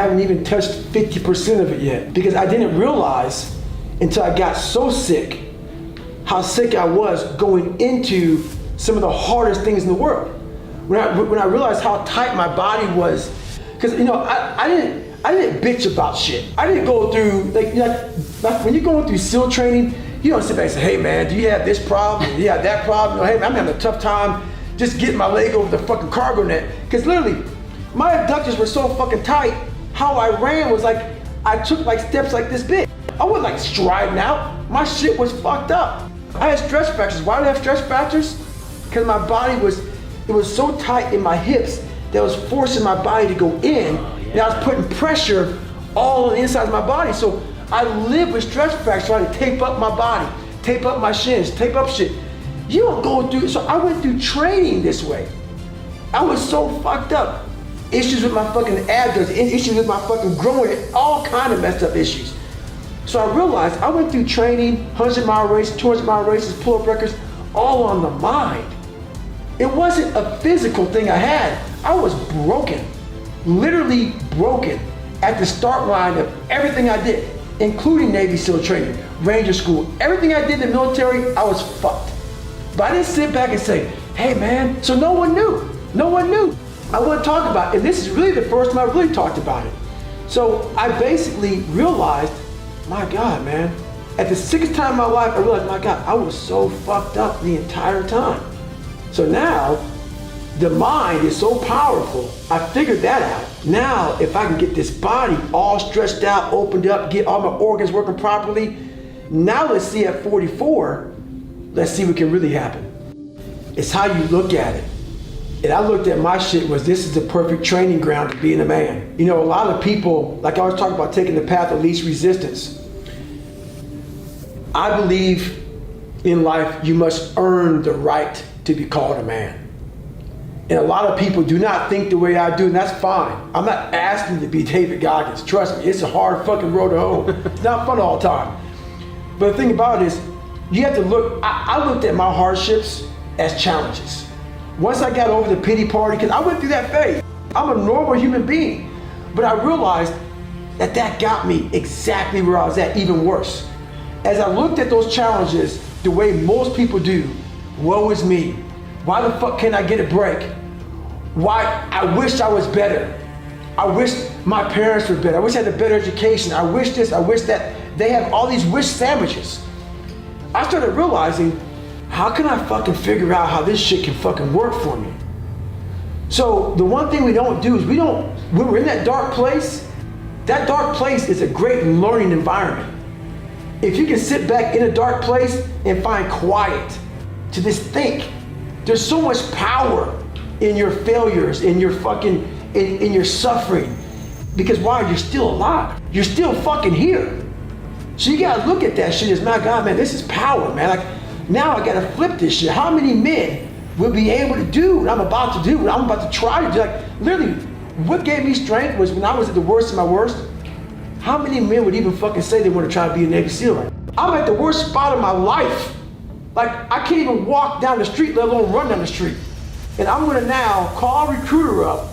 haven't even touched 50% of it yet, because I didn't realize until I got so sick how sick I was going into some of the hardest things in the world. When I realized how tight my body was, because I didn't bitch about shit. I didn't go through like when you're going through SEAL training, you don't sit back and say, hey man, do you have this problem? Do you have that problem? Hey, I'm having a tough time just getting my leg over the fucking cargo net. Because literally, my abductors were so fucking tight, how I ran was like, I took like steps like this big. I wasn't like striding out. My shit was fucked up. I had stress fractures. Why did I have stress fractures? Because my body was so tight in my hips that was forcing my body to go in, and I was putting pressure all on the inside of my body. So I lived with stress fractures, trying to tape up my body, tape up my shins, tape up shit. You don't go through, so I went through training this way. I was so fucked up. Issues with my fucking abdomen, issues with my fucking groin, all kind of messed up issues. So I realized I went through training, 100-mile races, 200-mile races, pull-up records, all on the mind. It wasn't a physical thing I had. I was broken, literally broken at the start line of everything I did, including Navy SEAL training, Ranger School, everything I did in the military, I was fucked. But I didn't sit back and say, hey man, so no one knew. No one knew. I wouldn't talk about it, and this is really the first time I really talked about it. So I basically realized, my God, man, at the 6th time in my life, I realized, my God, I was so fucked up the entire time. So now, the mind is so powerful, I figured that out. Now, if I can get this body all stretched out, opened up, get all my organs working properly, now let's see at 44, let's see what can really happen. It's how you look at it. And I looked at my shit was, this is the perfect training ground to being a man. You know, a lot of people, like I was talking about taking the path of least resistance. I believe in life you must earn the right to be called a man. And a lot of people do not think the way I do, and that's fine. I'm not asking to be David Goggins. Trust me, it's a hard fucking road to hoe. It's not fun all the time. But the thing about it is, you have to look, I looked at my hardships as challenges. Once I got over the pity party, because I went through that phase. I'm a normal human being. But I realized that that got me exactly where I was at, even worse. As I looked at those challenges the way most people do, woe is me. Why the fuck can't I get a break? Why, I wish I was better. I wish my parents were better. I wish I had a better education. I wish this, I wish that. They have all these wish sandwiches. I started realizing, how can I fucking figure out how this shit can fucking work for me? So the one thing we don't do is when we're in that dark place is a great learning environment. If you can sit back in a dark place and find quiet to just think, there's so much power in your failures, in your fucking, in your suffering. Because why? You're still alive. You're still fucking here. So you gotta look at that shit as, my God, man, this is power, man. Like, now I gotta flip this shit. How many men will be able to do what I'm about to do, what I'm about to try to do? Like, literally, what gave me strength was when I was at the worst of my worst, how many men would even fucking say they want to try to be a Navy SEAL? Right? I'm at the worst spot of my life. Like, I can't even walk down the street, let alone run down the street. And I'm gonna now call a recruiter up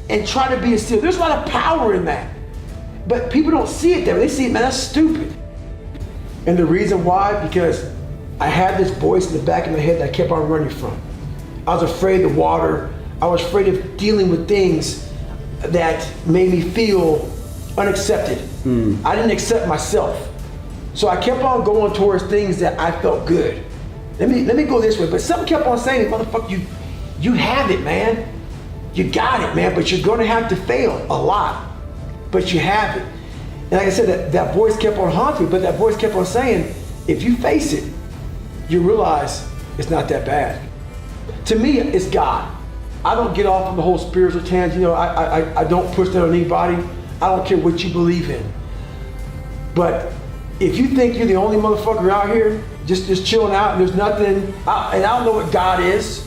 and try to be a SEAL. There's a lot of power in that. But people don't see it there. They see it, man, that's stupid. And the reason why, because I had this voice in the back of my head that I kept on running from. I was afraid of water. I was afraid of dealing with things that made me feel unaccepted. I didn't accept myself. So I kept on going towards things that I felt good. Let me go this way, but something kept on saying, motherfucker, you have it, man. You got it, man, but you're gonna have to fail a lot, but you have it. And like I said, that voice kept on haunting me, but that voice kept on saying, if you face it, you realize it's not that bad. To me, it's God. I don't get off on the whole spiritual tangent. You know, I don't push that on anybody. I don't care what you believe in. But if you think you're the only motherfucker out here, just chilling out and there's nothing, and I don't know what God is.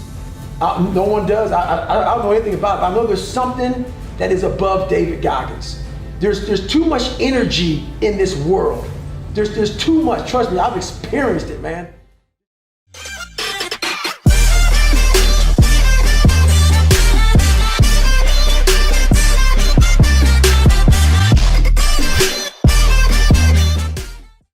No one does. I don't know anything about it. I know there's something that is above David Goggins. There's too much energy in this world. There's too much. Trust me, I've experienced it, man.